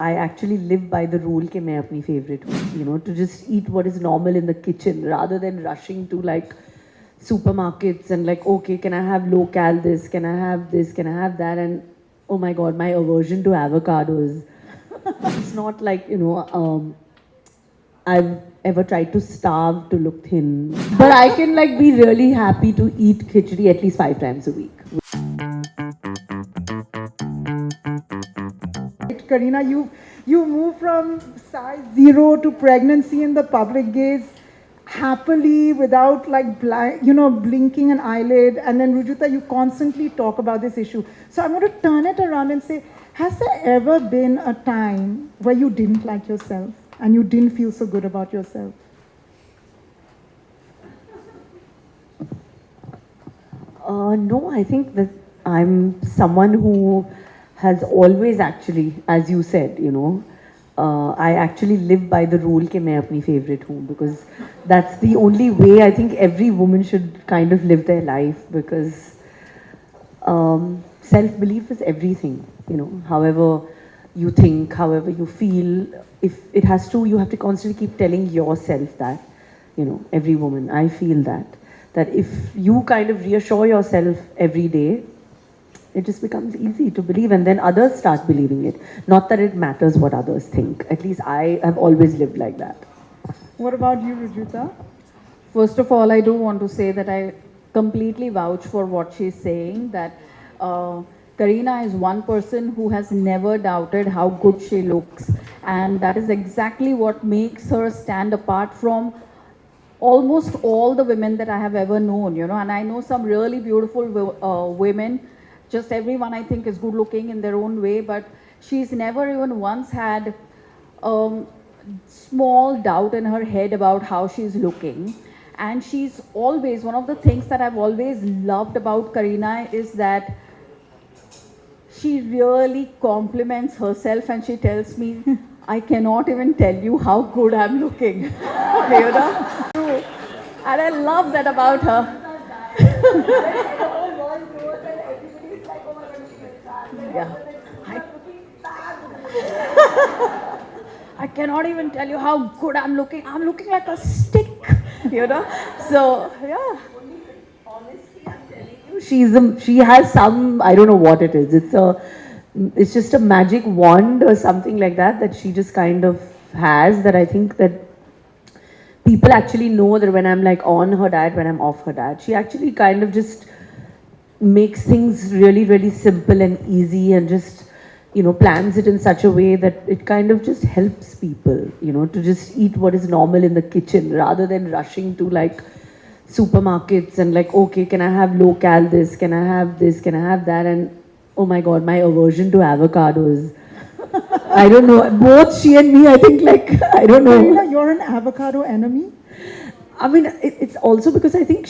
I actually live by the rule कि मैं अपनी favorite हूँ, you know, to just eat what is normal in the kitchen rather than rushing to like supermarkets and like, okay, can I have low cal this, can I have this, can I have that, and oh my god, my aversion to avocados. It's not like, you know, I've ever tried to starve to look thin, but I can like be really happy to eat khichdi at least 5 times a week. Kareena, you move from size 0 to pregnancy in the public gaze happily without like blinking an eyelid. And then Rujuta, you constantly talk about this issue. So I'm going to turn it around and say, has there ever been a time where you didn't like yourself and you didn't feel so good about yourself? No, I think that I'm someone who has always actually, as you said, you know, I actually live by the rule कि मैं अपनी favorite हूँ, because that's the only way I think every woman should kind of live their life, because self-belief is everything, you know, however you think, however you feel, if it has to, you have to constantly keep telling yourself that, you know, every woman, I feel that if you kind of reassure yourself every day, it just becomes easy to believe, and then others start believing it. Not that it matters what others think. At least I have always lived like that. What about you, Rujuta? First of all, I do want to say that I completely vouch for what she's saying, that Kareena is one person who has never doubted how good she looks, and that is exactly what makes her stand apart from almost all the women that I have ever known, you know. And I know some really beautiful women. Just everyone, I think, is good looking in their own way, but she's never even once had small doubt in her head about how she's looking. And she's always, one of the things that I've always loved about Kareena is that she really compliments herself, and she tells me, I cannot even tell you how good I'm looking. You know? True. And I love that about her. Yeah. I cannot even tell you how good I'm looking. I'm looking like a stick, you know. So yeah. Honestly, I'm telling you, she has some, I don't know what it is. It's just a magic wand or something like that she just kind of has, that I think that people actually know that when I'm like on her diet, when I'm off her diet, she actually kind of just makes things really, really simple and easy, and just, you know, plans it in such a way that it kind of just helps people, you know, to just eat what is normal in the kitchen rather than rushing to like supermarkets and like, okay, can I have low cal this, can I have this, can I have that, and oh my god, my aversion to avocados. I don't know, both she and me, I think, like, I don't know. Kareena, you're an avocado enemy? I mean, it's also because I think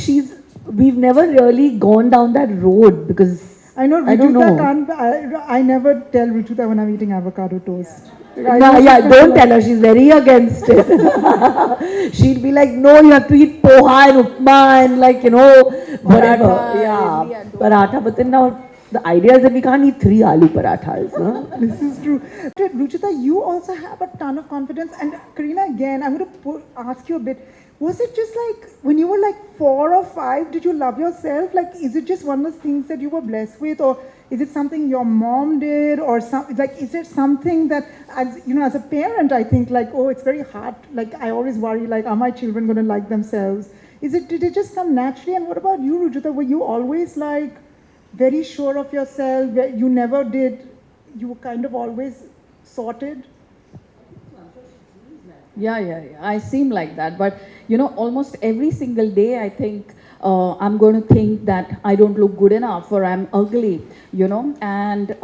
we've never really gone down that road, because I know I don't Rujuta know. can't. I never tell Rujuta when I'm eating avocado toast. No, yeah, don't tell her. She's very against it. She'll be like, no, you have to eat poha and upma and like, you know, whatever. Paratha, Yeah, paratha. But then now the idea is that we can't eat 3 aloo parathas. No? This is true. Rujuta, you also have a ton of confidence. And Kareena, again, I'm going to ask you a bit. Was it just like when you were like 4 or 5, did you love yourself? Like, is it just one of those things that you were blessed with, or is it something your mom did, or is it something that, as you know, as a parent, I think like, oh, it's very hard. Like, I always worry, like, are my children going to like themselves? Did it just come naturally? And what about you, Rujuta? Were you always like very sure of yourself? You never did. You were kind of always sorted. Yeah. I seem like that, but you know, almost every single day, I think I'm going to think that I don't look good enough, or I'm ugly, you know. And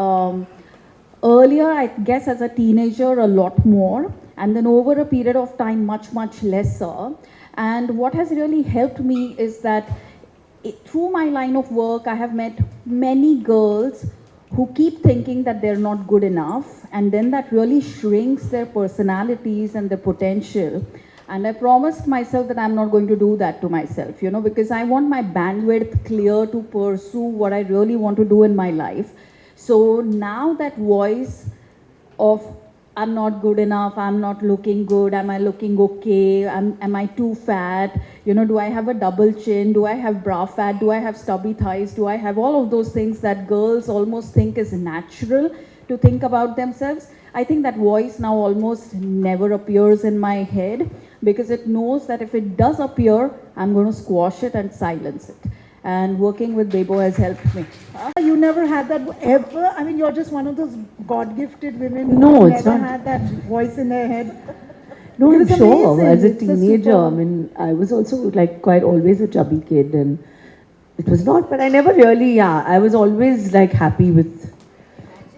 earlier, I guess as a teenager, a lot more, and then over a period of time, much lesser. And what has really helped me is that through my line of work, I have met many girls who keep thinking that they're not good enough, and then that really shrinks their personalities and their potential. And I promised myself that I'm not going to do that to myself, you know, because I want my bandwidth clear to pursue what I really want to do in my life. So now that voice of I'm not good enough, I'm not looking good, am I looking okay, am I too fat, do I have a double chin, do I have bra fat, do I have stubby thighs, do I have all of those things that girls almost think is natural to think about themselves. I think that voice now almost never appears in my head because it knows that if it does appear, I'm going to squash it and silence it. And working with Bebo has helped me. You never had that ever? I mean, you're just one of those God-gifted women who No, it's never not. had that voice in their head. No, It I'm was sure. amazing. As a It's a teenager, super- I mean, I was also like quite always a chubby kid, and it was not. But I never really, yeah. I was always like happy with,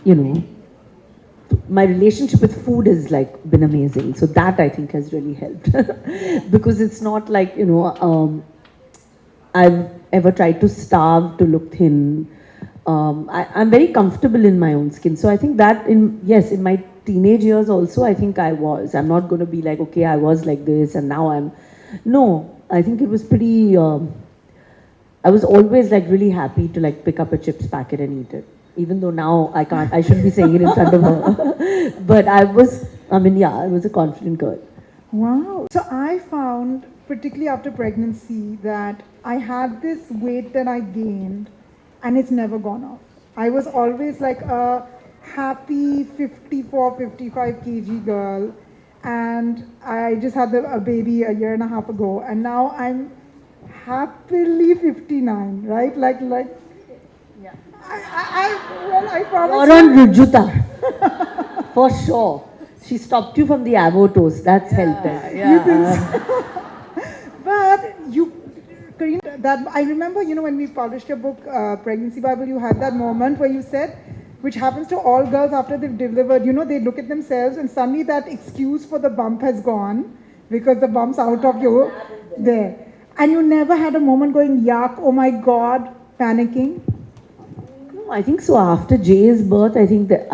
you know, my relationship with food has like been amazing. So that I think has really helped because it's not like I've ever tried to starve to look thin. I'm very comfortable in my own skin. So I think that in my teenage years also, I think I was. I'm not going to be like, okay, I was like this and now I'm. No, I think it was pretty. I was always like really happy to like pick up a chips packet and eat it. Even though now I can't, I shouldn't be saying it in front of her. But I was a confident girl. Wow. So I found, particularly after pregnancy, that I had this weight that I gained and it's never gone off. I was always like a happy 54, 55 kg girl, and I just had a baby a year and a half ago, and now I'm happily 59, right? Like, Yeah. I promise. You're on Rujuta. For sure. She stopped you from the avo toast. That's helped us. But you, Kareena, that I remember, when we published your book, Pregnancy Bible, you had that moment where you said, which happens to all girls after they've delivered, they look at themselves and suddenly that excuse for the bump has gone because the bump's out of you there. And you never had a moment going, yuck, oh my God, panicking? No, I think so. After Jay's birth, I think that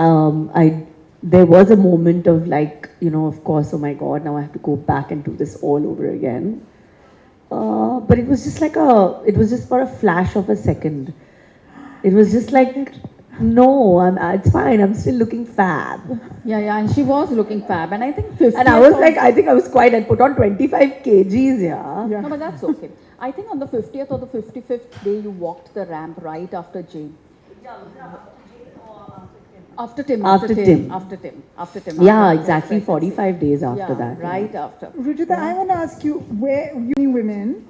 there was a moment of like, of course, oh my God, now I have to go back and do this all over again. But it was just like it was just for a flash of a second. It was just like, no, it's fine. I'm still looking fab. Yeah, and she was looking fab. And I think 50th. And I was like, I think I was quite, I put on 25 kgs, yeah. No, but that's okay. I think on the 50th or the 55th day, you walked the ramp right after Jane. After Tim. Yeah, exactly. 45 days after that. Right after. Rujuta, I want to ask you, where you women,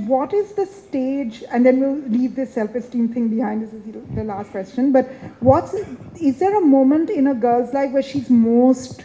what is the stage, and then we'll leave this self-esteem thing behind, this is the last question, but is there a moment in a girl's life where she's most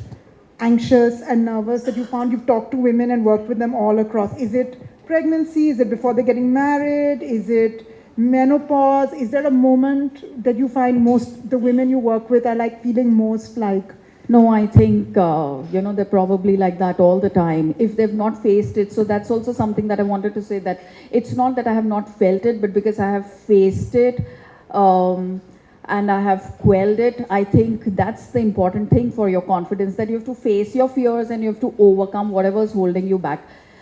anxious and nervous that you found? You've talked to women and worked with them all across. Is it pregnancy? Is it before they're getting married? Is it menopause? Is there a moment that you find the women you work with are like feeling most like? No, I think, they're probably like that all the time if they've not faced it. So that's also something that I wanted to say, that it's not that I have not felt it, but because I have faced it and I have quelled it. I think that's the important thing for your confidence, that you have to face your fears and you have to overcome whatever is holding you back.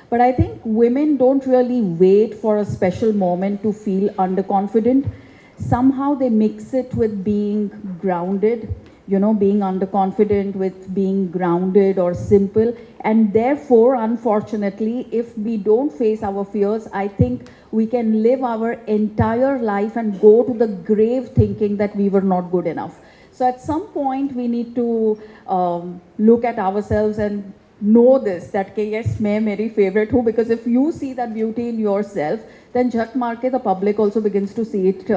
But I think women don't really wait for a special moment to feel underconfident. Somehow they mix it with being grounded, being underconfident with being grounded or simple. And therefore, unfortunately, if we don't face our fears, I think we can live our entire life and go to the grave thinking that we were not good enough. So at some point, we need to look at ourselves and know this, that yes, मैं मेरी favorite हूँ, because if you see that beauty in yourself, then jhat maar ke the public also begins to see it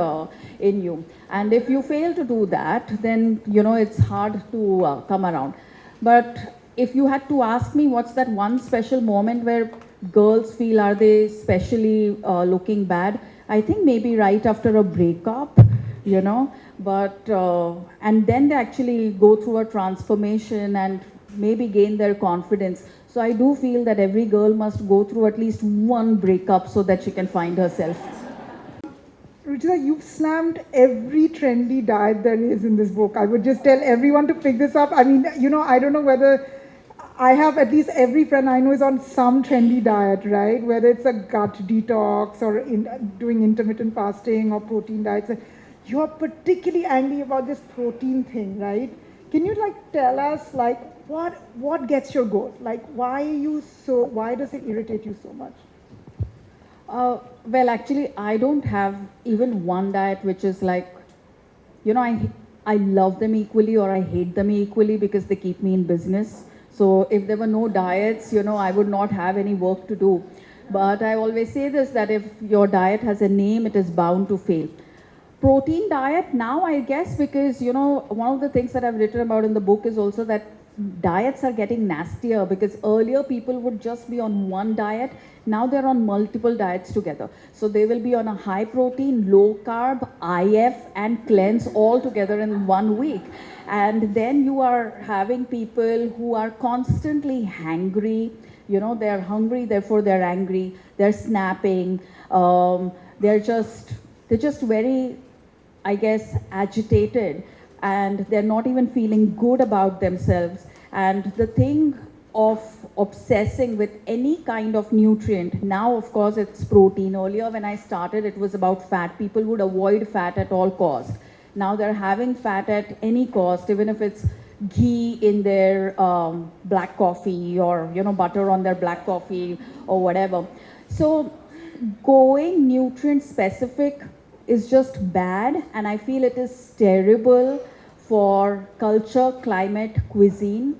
in you. And if you fail to do that, then it's hard to come around. But if you had to ask me what's that one special moment where girls feel are they especially looking bad, I think maybe right after a breakup, but and then they actually go through a transformation and maybe gain their confidence. So I do feel that every girl must go through at least one breakup so that she can find herself. Rujuta, you've slammed every trendy diet there is in this book. I would just tell everyone to pick this up. I mean, I don't know whether I have at least every friend I know is on some trendy diet, right? Whether it's a gut detox or doing intermittent fasting or protein diets. You're particularly angry about this protein thing, right? Can you like tell us like what gets your goat? Like why does it irritate you so much? Well, actually, I don't have even one diet which is like, I love them equally or I hate them equally because they keep me in business. So if there were no diets, I would not have any work to do. But I always say this, that if your diet has a name, it is bound to fail. Protein diet now, I guess, because one of the things that I've written about in the book is also that diets are getting nastier, because earlier people would just be on one diet. Now they're on multiple diets together. So they will be on a high protein, low carb, IF and cleanse all together in 1 week. And then you are having people who are constantly hangry. They're hungry, therefore they're angry, they're snapping, they're just very, I guess, agitated, and they're not even feeling good about themselves. And the thing of obsessing with any kind of nutrient, now of course it's protein. Earlier when I started, it was about fat. People would avoid fat at all cost. Now they're having fat at any cost, even if it's ghee in their black coffee, or butter on their black coffee or whatever. So going nutrient specific is just bad, and I feel it is terrible for culture, climate, cuisine.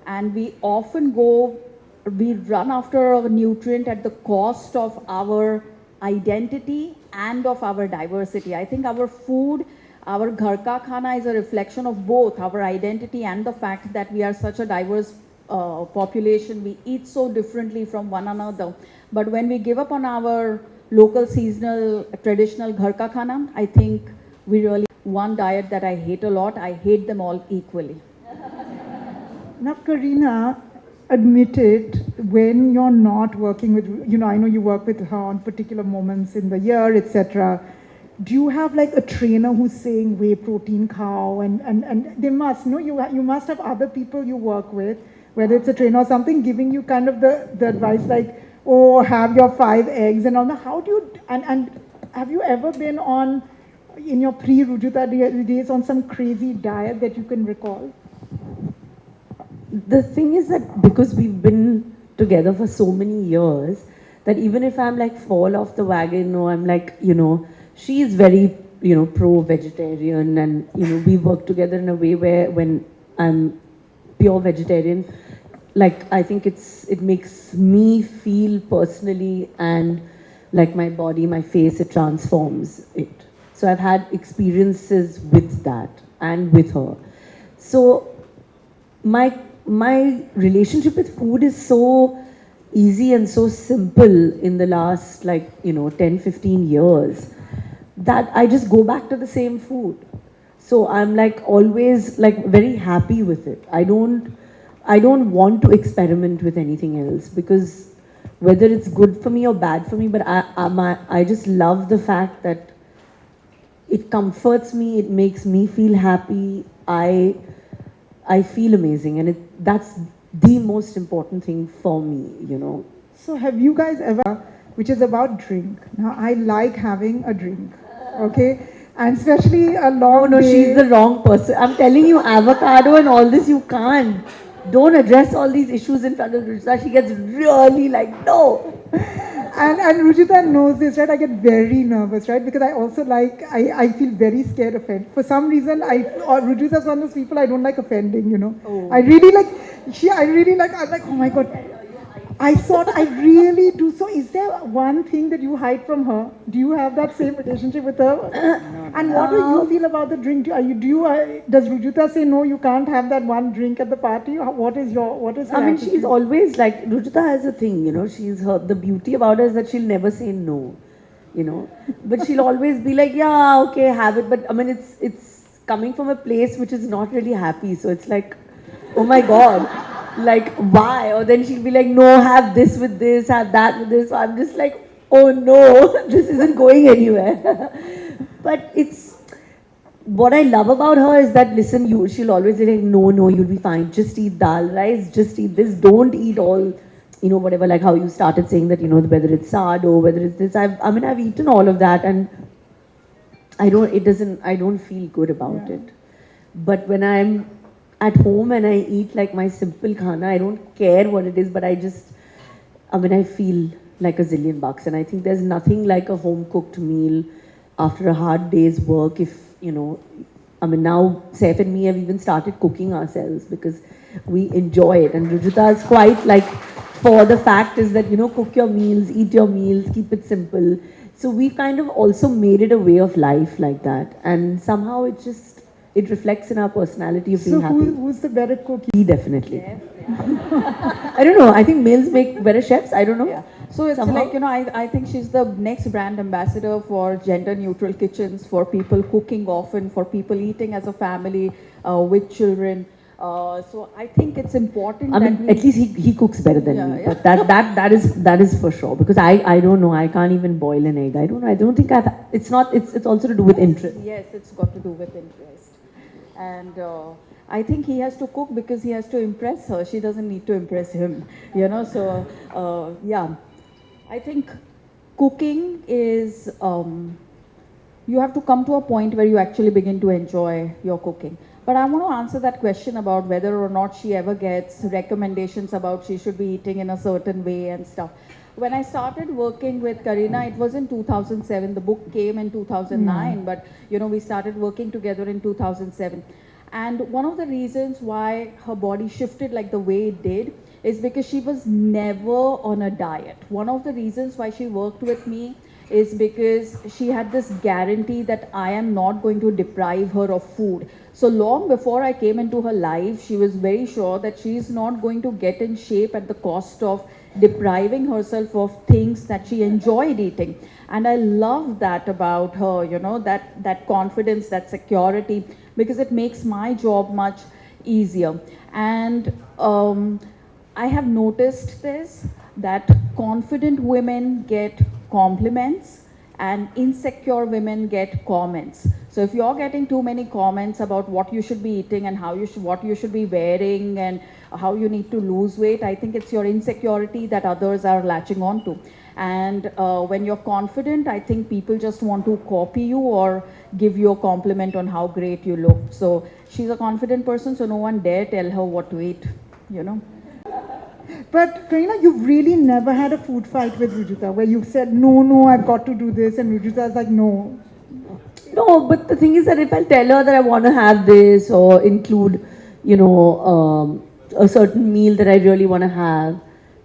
And we often run after a nutrient at the cost of our identity and of our diversity. I think our food, our ghar ka khana, is a reflection of both our identity and the fact that we are such a diverse population. We eat so differently from one another. But when we give up on our local, seasonal, traditional ghar ka khana, I think we really one diet that I hate a lot. I hate them all equally. Now, Kareena, admit it, when you're not working with, I know you work with her on particular moments in the year, etc. Do you have like a trainer who's saying whey protein cow, and they must, you must have other people you work with, whether it's a trainer or something, giving you kind of the advice like, oh, have your 5 eggs and all that. How do you, and have you ever been on, in your pre-Rujuta days, on some crazy diet that you can recall? The thing is that because we've been together for so many years, that even if I'm like fall off the wagon, or I'm like, she is very, pro-vegetarian, and, we work together in a way where when I'm pure vegetarian, like, I think it makes me feel personally, and like my body, my face, it transforms it. So I've had experiences with that and with her. So my relationship with food is so easy and so simple in the last 10-15 years that I just go back to the same food. So I'm like always like very happy with it. I don't want to experiment with anything else, because whether it's good for me or bad for me, but I just love the fact that it comforts me, it makes me feel happy. I feel amazing, and that's the most important thing for me, So have you guys ever, which is about drink. Now, I like having a drink, okay? And especially a long No, day. she's the wrong person. I'm telling you, avocado and all this, you can't. Don't address all these issues in front of Rujuta. She gets really like, no. And Rujuta knows this, right? I get very nervous, right? Because I also I feel very scared of it. For some reason, Rujuta's one of those people I don't like offending, Oh. I'm like, oh my God. I thought I really do. So is there one thing that you hide from her? Do you have that same relationship with her? And what do you feel about the drink? Does Rujuta say, no, you can't have that one drink at the party? What is her attitude? She's always like, Rujuta has a thing, the beauty about her is that she'll never say no, but she'll always be like, yeah, okay, have it. But it's coming from a place which is not really happy. So it's like, oh my God, like, why? Or then she'll be like, no, have this with this, have that with this. So I'm just like, oh no, this isn't going anywhere. But what I love about her is that, listen, she'll always say like, no, you'll be fine. Just eat dal, rice, just eat this. Don't eat all, whatever, like how you started saying that, whether it's sardo, whether it's this. I've eaten all of that, and I don't feel good about it. But when I'm at home and I eat like my simple khana. I don't care what it is, but I feel like a zillion bucks. And I think there's nothing like a home cooked meal after a hard day's work. If, now Saif and me have even started cooking ourselves because we enjoy it. And Rujuta is quite like, for the fact is that, cook your meals, eat your meals, keep it simple. So we've kind of also made it a way of life like that. And somehow it reflects in our personality of being So happy. who's the better cook? He definitely. I don't know. I think males make better chefs. I don't know. Yeah. So it's Somehow. like, I think she's the next brand ambassador for gender neutral kitchens, for people cooking often, for people eating as a family with children. So I think it's important that we, At least he cooks better than Yeah, me. yeah. But that is for sure. Because I don't know. I can't even boil an egg. I don't know. I don't think it's not. It's also to do with interest. yes, it's got to do with interest. And I think he has to cook because he has to impress her. She doesn't need to impress him, So, yeah, I think cooking is, you have to come to a point where you actually begin to enjoy your cooking. But I want to answer that question about whether or not she ever gets recommendations about she should be eating in a certain way and stuff. When I started working with Kareena, it was in 2007. The book came in 2009, but we started working together in 2007. And one of the reasons why her body shifted like the way it did is because she was never on a diet. One of the reasons why she worked with me is because she had this guarantee that I am not going to deprive her of food. So long before I came into her life, she was very sure that she is not going to get in shape at the cost of depriving herself of things that she enjoyed eating. And I love that about her, that confidence, that security, because it makes my job much easier. And I have noticed this, that confident women get compliments and insecure women get comments. So if you're getting too many comments about what you should be eating and what you should be wearing and how you need to lose weight, I think it's your insecurity that others are latching on to. And when you're confident, I think people just want to copy you or give you a compliment on how great you look. So she's a confident person, so no one dare tell her what to eat, But Kareena, you've really never had a food fight with Rujuta where you've said, no, I've got to do this, and Rujuta's like, no. No, but the thing is that if I tell her that I want to have this or include, a certain meal that I really want to have,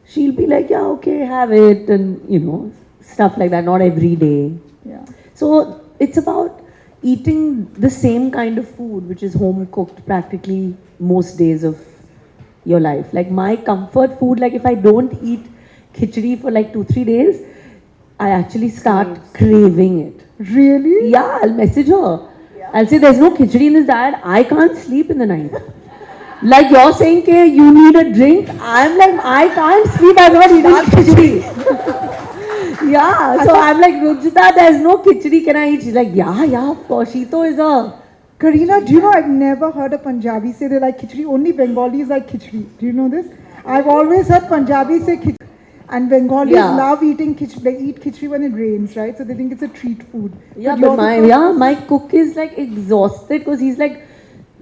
she'll be like, yeah, okay, have it, and stuff like that. Not every day. Yeah. So it's about eating the same kind of food, which is home cooked practically most days of your life. Like my comfort food, like if I don't eat khichdi for like 2-3 days, I actually start craving it. Really? Yeah, I'll message her. I'll say there's no khichdi in this diet. I can't sleep in the night. Like you're saying, okay, you need a drink. I'm like, I can't sleep. I'm not eating khichdi. Yeah, so I'm like, Rujuta, there's no khichdi. Can I eat? She's like, yeah, of course. Shito is a. Kareena, do you know I've never heard a Punjabi say they like khichdi? Only Bengalis like khichdi. Do you know this? I've always heard Punjabi say khichdi. And Bengalis love eating khichdi. They eat khichdi when it rains, right? So they think it's a treat food. Yeah, but my cook is like exhausted because he's like,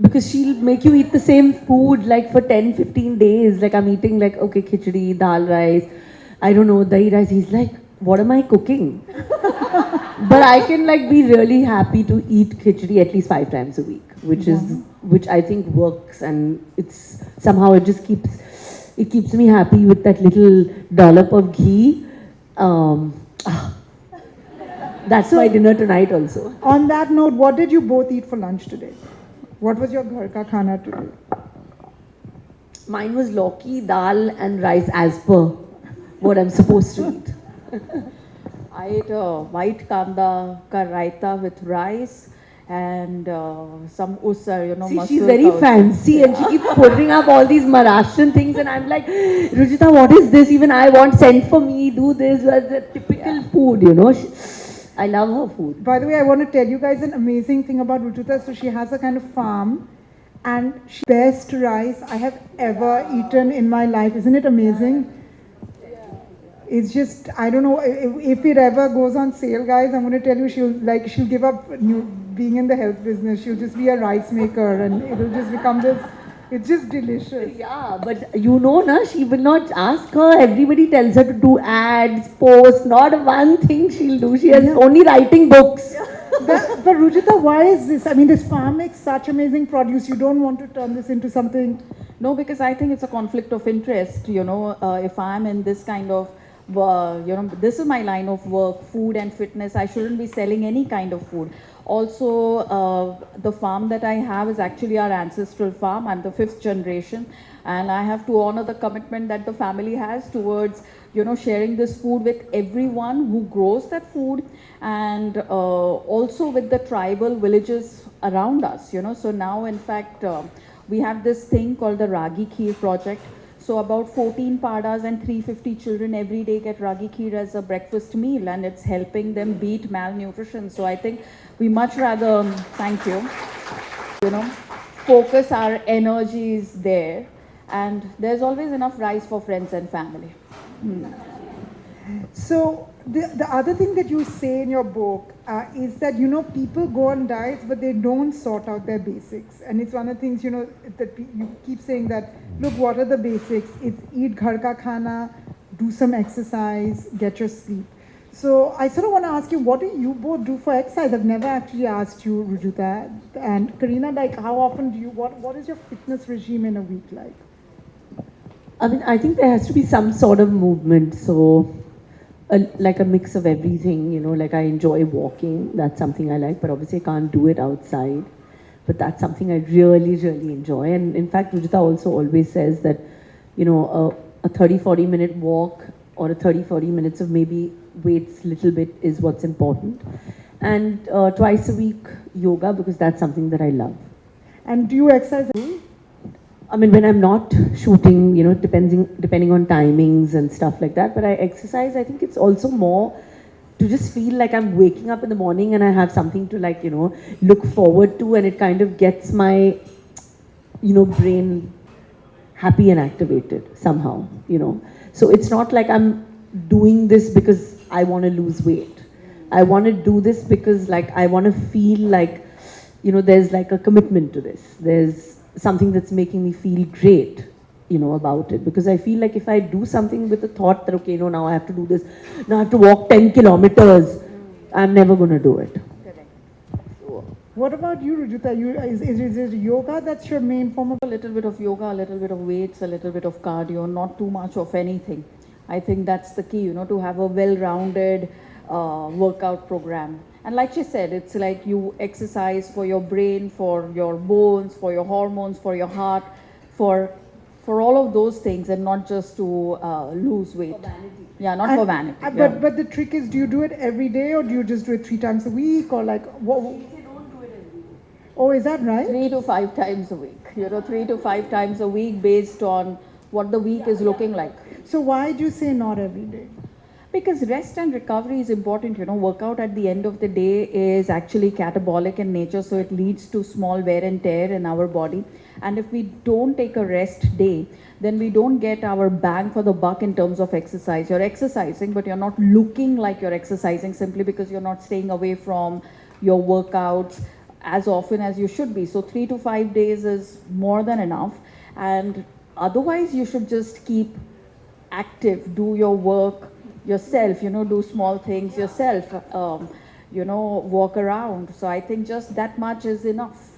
because she'll make you eat the same food like for 10-15 days. Like I'm eating like, okay, khichdi, dal rice, I don't know, dahi rice. He's like, what am I cooking? But I can like be really happy to eat khichdi at least 5 times a week, which I think works, and it's somehow it just keeps me happy with that little dollop of ghee. That's my dinner tonight also. On that note, what did you both eat for lunch today? What was your ghar ka khana today? Mine was lauki, dal and rice as per what I'm supposed to eat. I ate a white kanda ka raita with rice and some usar, See, she's masoor very ka usar. fancy and she keeps putting up all these Maharashtrian things and I'm like, Rujuta, what is this? Even I want, send for me, do this, the typical food, I love her food. By the way, I want to tell you guys an amazing thing about Rujuta. So she has a kind of farm and best rice I have ever eaten in my life. Isn't it amazing? It's just, I don't know, if it ever goes on sale, guys, I'm going to tell you, she'll give up being in the health business. She'll just be a rice maker and it'll just become this It's just delicious. Yeah, but you know, na, she will not ask her. Everybody tells her to do ads, post. Not one thing she'll do. She has Yeah. only writing books. But Rujita, why is this? I mean, this farm makes such amazing produce. You don't want to turn this into something. No, because I think it's a conflict of interest. If I'm in this kind of, this is my line of work, food and fitness, I shouldn't be selling any kind of food. Also, the farm that I have is actually our ancestral farm. I'm the 5th generation, and I have to honor the commitment that the family has towards, sharing this food with everyone who grows that food, and also with the tribal villages around us. So now, in fact, we have this thing called the Ragi Kheer project. So about 14 padas and 350 children every day get Ragi Kheer as a breakfast meal, and it's helping them beat malnutrition. So I think we much rather, thank you, focus our energies there. And there's always enough rice for friends and family. So the other thing that you say in your book is that people go on diets but they don't sort out their basics, and it's one of the things that you keep saying that look, what are the basics? It's eat ghar ka khana, do some exercise, get your sleep. So I sort of want to ask you, what do you both do for exercise? I've never actually asked you, Rujuta and Kareena, like how often do you what is your fitness regime in a week like? I mean, I think there has to be some sort of movement. So, like a mix of everything, like I enjoy walking. That's something I like, but obviously I can't do it outside. But that's something I really, really enjoy. And in fact, Rujuta also always says that, a 30-40 minute walk or a 30-40 minutes of maybe weights little bit is what's important. And twice a week yoga, because that's something that I love. And do you exercise? I mean, when I'm not shooting, depending on timings and stuff like that, but I exercise, I think it's also more to just feel like I'm waking up in the morning and I have something to look forward to, and it kind of gets my, brain happy and activated somehow, So it's not like I'm doing this because I want to lose weight. I want to do this because I want to feel like, there's like a commitment to this. There's something that's making me feel great, about it. Because I feel like if I do something with the thought that, okay, now I have to do this, now I have to walk 10 kilometers, I'm never going to do it. What about you, Rujuta? Is it yoga that's your main form of? A little bit of yoga, a little bit of weights, a little bit of cardio, not too much of anything. I think that's the key, to have a well-rounded workout program. And like she said, it's like you exercise for your brain, for your bones, for your hormones, for your heart, for all of those things, and not just to lose weight. For vanity. Yeah, not for vanity. But the trick is, do you do it every day, or do you just do it 3 times a week, or like what? They don't do it every day. Oh, is that right? 3 to 5 times a week. 3 to 5 times a week based on what the week is looking like. So why do you say not every day? Because rest and recovery is important. Workout at the end of the day is actually catabolic in nature, so it leads to small wear and tear in our body. And if we don't take a rest day, then we don't get our bang for the buck in terms of exercise. You're exercising, but you're not looking like you're exercising simply because you're not staying away from your workouts as often as you should be. So 3 to 5 days is more than enough. And otherwise, you should just keep active, do your work yourself, do small things yourself, walk around. So I think just that much is enough.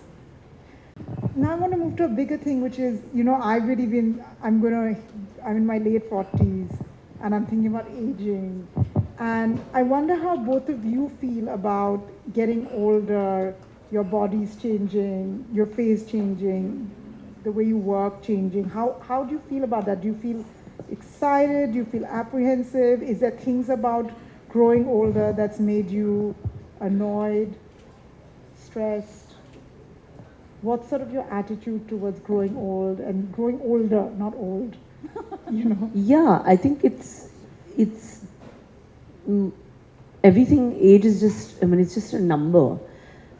Now I want to move to a bigger thing, which is, I'm in my late 40s and I'm thinking about aging. And I wonder how both of you feel about getting older, your body's changing, your face changing, the way you work changing. How do you feel about that? Do you feel excited? Do you feel apprehensive? Is there things about growing older that's made you annoyed, stressed? What's sort of your attitude towards growing old and growing older, not old? Yeah, I think it's everything. Age is just, it's just a number.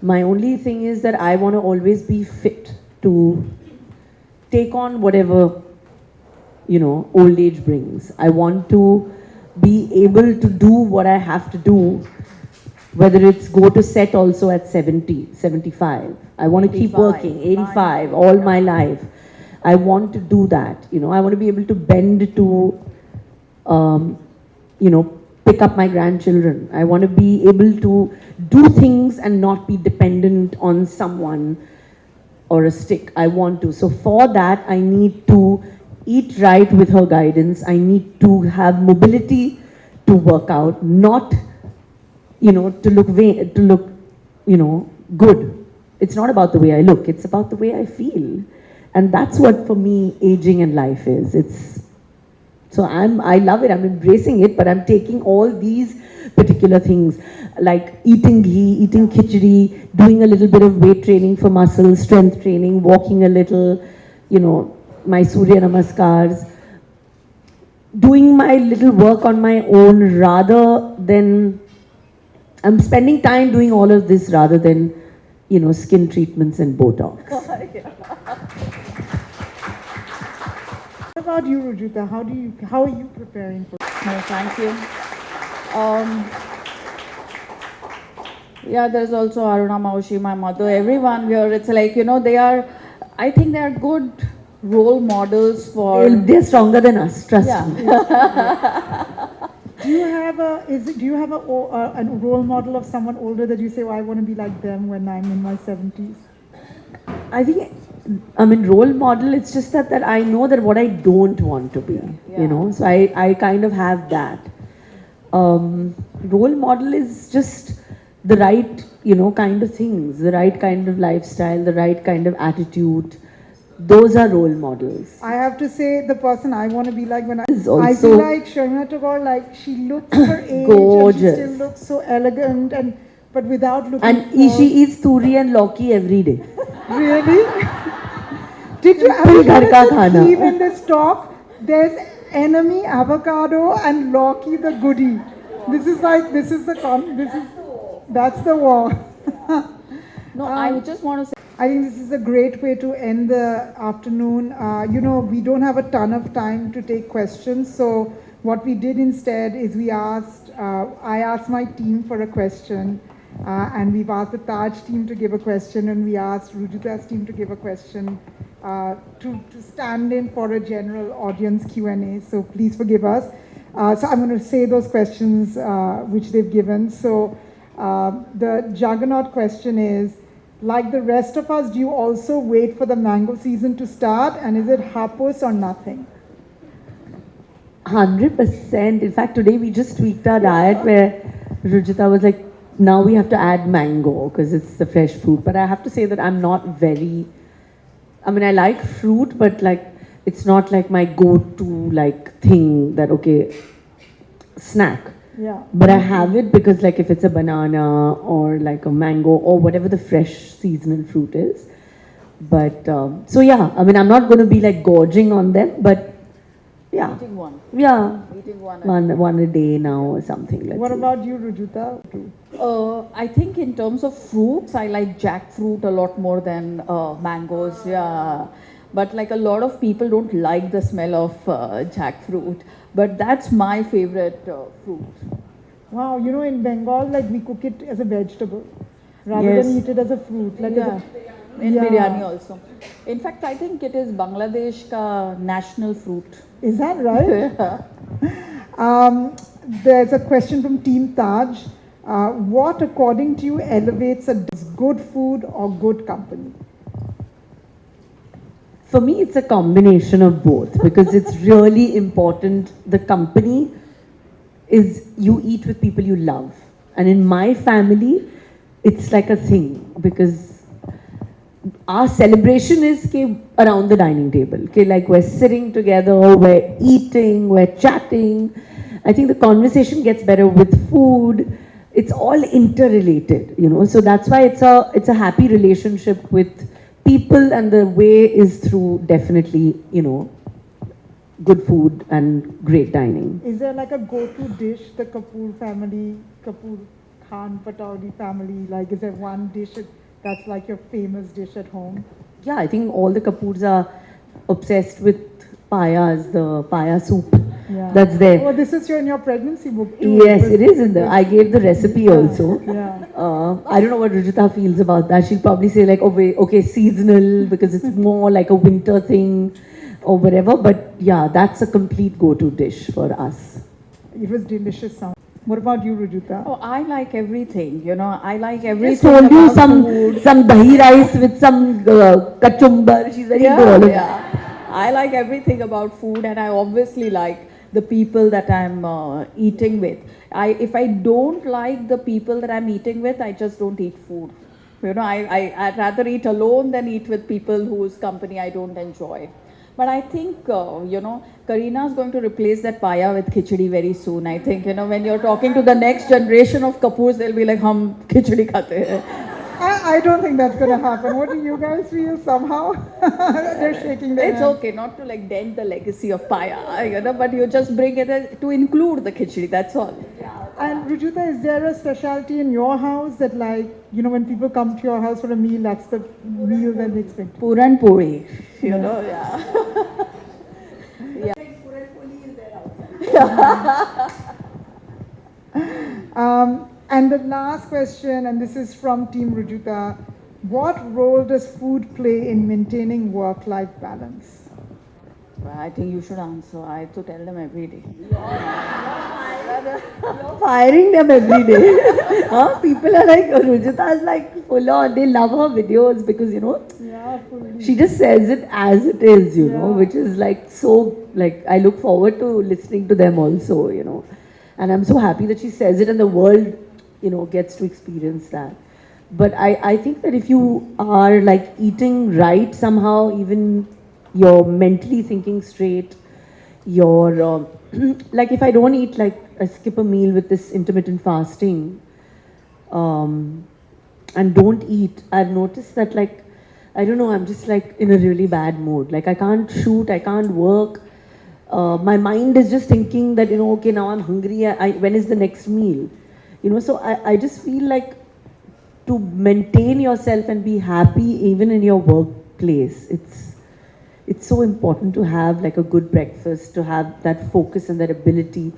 My only thing is that I want to always be fit to take on whatever old age brings. I want to be able to do what I have to do, whether it's go to set also at 70, 75. I want to keep working, 85, all my life. I want to do that. I want to be able to bend to, pick up my grandchildren. I want to be able to do things and not be dependent on someone or a stick. I want to. So for that, I need to eat right with her guidance. I need to have mobility to work out, not, to look, good. It's not about the way I look. It's about the way I feel. And that's what for me aging and life is. So I love it. I'm embracing it, but I'm taking all these particular things like eating ghee, eating khichdi, doing a little bit of weight training for muscles, strength training, walking a little, my Surya Namaskars, doing my little work on my own rather than, I'm spending time doing all of this rather than, skin treatments and Botox. What about you, Rujuta? How are you preparing for? No, thank you. Yeah, there's also Aruna Maushi, my mother, everyone here. It's like, I think they are good role models for. They're stronger than us, trust me. Do you have a role model of someone older that you say, I want to be like them when I'm in my 70s? I think, role model, it's just that I know that what I don't want to be, so I kind of have that. Role model is just the right, kind of things, the right kind of lifestyle, the right kind of attitude. Those are role models. I have to say, the person I want to be like when I feel also like Kareena Kapoor, like she looks her age, gorgeous. And she still looks so elegant, but without looking. And she eats turi and lauki every day. Really? Did you ever even this top? There's enemy avocado and lauki the goodie. That's the war. No, I just want to say. I think this is a great way to end the afternoon. We don't have a ton of time to take questions. So what we did instead is I asked my team for a question. And we've asked the Taj team to give a question. And we asked Rujuta's team to give a question to stand in for a general audience Q&A. So please forgive us. So I'm going to say those questions which they've given. So the juggernaut question is, like the rest of us, do you also wait for the mango season to start? And is it hapus or nothing? 100%. In fact, today we just tweaked our diet where Rujuta was like, now we have to add mango because it's the fresh fruit. But I have to say that I'm not very, I like fruit, but it's not like my go-to thing that, snack. Yeah. But I have it because if it's a banana or a mango or whatever the fresh seasonal fruit is. But, so yeah, I'm not going to be gorging on them, but yeah. Eating one. Yeah. Eating one. One a day now or something. What about you, Rujuta? I think in terms of fruits, I like jackfruit a lot more than mangoes. Yeah. But a lot of people don't like the smell of jackfruit. But that's my favorite fruit. Wow, in Bengal, we cook it as a vegetable rather than eat it as a fruit. In biryani also. In fact, I think it is Bangladesh ka national fruit. Is that right? There's a question from Team Taj. What, according to you, elevates a good food or good company? For me, it's a combination of both because it's really important. The company is you eat with people you love. And in my family, it's like a thing because our celebration is around the dining table. We're sitting together, we're eating, we're chatting. I think the conversation gets better with food. It's all interrelated, So that's why it's a happy relationship with people, and the way is through definitely, good food and great dining. Is there a go-to dish the Kapoor family, Kapoor Khan Pataudi family, is there one dish that's your famous dish at home? Yeah, I think all the Kapoors are obsessed with payas, the paya soup. Yeah. That's there. Oh, this is in your pregnancy book too. Yes, it is in there. I gave the recipe also. Yeah. I don't know what Rujuta feels about that. She'll probably say like, oh wait, okay, seasonal because it's more like a winter thing or whatever. But yeah, that's a complete go-to dish for us. It was delicious sound. What about you, Rujuta? Oh, I like everything, I like I everything just told you about food. some dahi rice with some kachumbar. She's very into all of that. I like everything about food, and I obviously like the people that I'm eating with. If I don't like the people that I'm eating with, I just don't eat food. I'd rather eat alone than eat with people whose company I don't enjoy. But I think, Kareena is going to replace that paya with khichdi very soon. I think, when you're talking to the next generation of Kapoors, they'll be like, hum khichdi khate hain. I don't think that's going to happen. What do you guys feel somehow? They're shaking their It's head. okay, not to like dent the legacy of paya, but you just bring it to include the khichdi, that's all. And Rujuta, is there a specialty in your house that when people come to your house for a meal, that's the meal that they expect? Puran puri, yeah. And the last question, and this is from Team Rujuta, what role does food play in maintaining work-life balance? Well, I think you should answer. I have to tell them every day. Firing them every day. People are like, Rujita is like full on. They love her videos because, Yeah, fully. she just says it as it is, which is like so, like, I look forward to listening to them also, And I'm so happy that she says it and the world, gets to experience that. But I think that if you are like eating right somehow, even you're mentally thinking straight, you're, like if I don't eat, like I skip a meal with this intermittent fasting, and don't eat, I've noticed that like, I don't know, I'm just like in a really bad mood. Like I can't shoot, I can't work. My mind is just thinking that, okay, now I'm hungry, when is the next meal? So I just feel like to maintain yourself and be happy even in your workplace, it's so important to have like a good breakfast, to have that focus and that ability.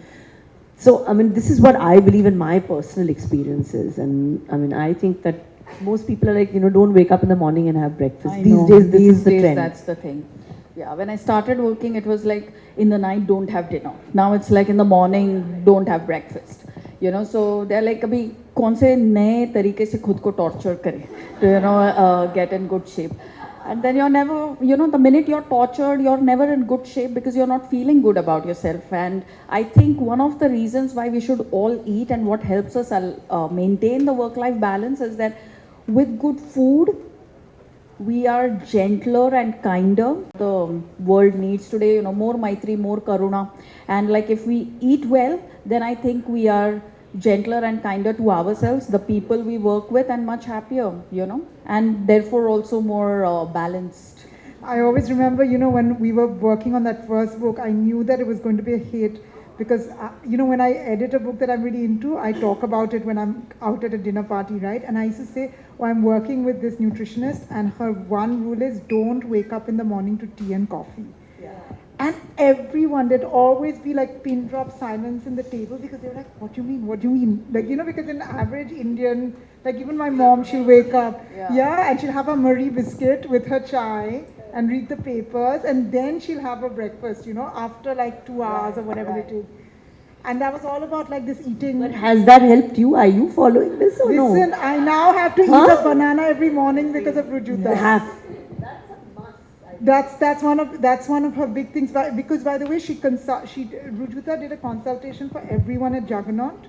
So, this is what I believe in my personal experiences. And, I think that most people are like, don't wake up in the morning and have breakfast. These days, this is the trend. That's the thing. Yeah, when I started working, it was like in the night, don't have dinner. Now it's like in the morning, don't have breakfast. So they're like, abhi kaun se naye tarike se khud ko torture kare to, get in good shape. And then you're never, the minute you're tortured, you're never in good shape because you're not feeling good about yourself. And I think one of the reasons why we should all eat and what helps us maintain the work-life balance is that with good food, we are gentler and kinder. The world needs today, more Maitri, more Karuna. And like if we eat well, then I think we are gentler and kinder to ourselves, the people we work with, and much happier, and therefore also more balanced. I always remember, when we were working on that first book, I knew that it was going to be a hit because, when I edit a book that I'm really into, I talk about it when I'm out at a dinner party, right? And I used to say, oh, I'm working with this nutritionist and her one rule is don't wake up in the morning to tea and coffee. And everyone, there'd always be like pin drop silence in the table because they were like, what do you mean? What do you mean? Like, because in average Indian, like even my mom, she'll wake up, and she'll have a Marie biscuit with her chai and read the papers and then she'll have her breakfast, after like 2 hours or whatever it is. And that was all about like this eating. But has that helped you? Are you following this or no? Listen, I now have to eat a banana every morning because of Rujuta. You have. That's one of her big things. Because by the way, Rujuta did a consultation for everyone at Juggernaut,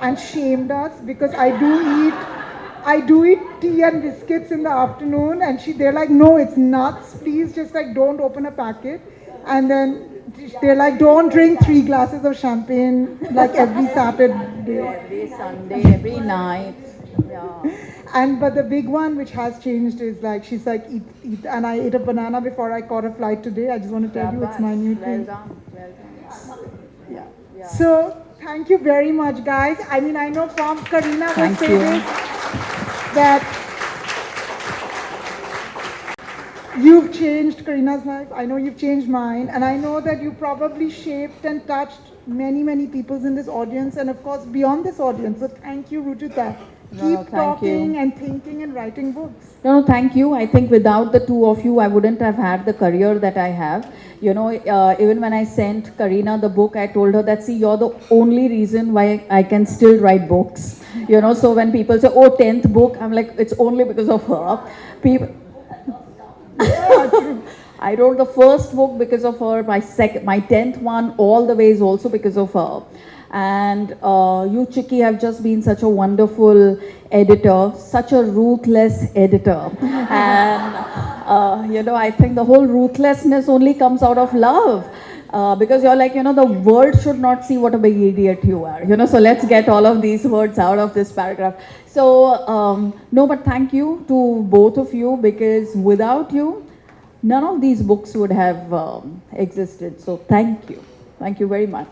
and shamed us because I do eat tea and biscuits in the afternoon, and they're like, no, it's nuts. Please, just like don't open a packet, and then they're like, don't drink 3 glasses of champagne like every Saturday, Every Sunday, every night. Yeah. But the big one which has changed is like she's like eat, and I ate a banana before I caught a flight today. I just want to tell you it's my new thing. Well done. Yeah. So thank you very much, guys. I mean, I know from Kareena will say this that you've changed Kareena's life. I know you've changed mine. And I know that you probably shaped and touched many, many people in this audience. And of course, beyond this audience. So thank you, Rujuta. No, Keep thank talking you. and thinking and writing books. No, thank you. I think without the two of you, I wouldn't have had the career that I have. You know, even when I sent Kareena the book, I told her that, see, you're the only reason why I can still write books. You know, so when people say, oh, 10th book, I'm like, it's only because of her. People, I wrote the first book because of her. My 10th one, all the way is also because of her. And you, Chicky, have just been such a wonderful editor, such a ruthless editor. And, you know, I think the whole ruthlessness only comes out of love. Because you're like, you know, the world should not see what a big idiot you are. You know, so let's get all of these words out of this paragraph. So, no, but thank you to both of you, because without you, none of these books would have existed. So thank you. Thank you very much.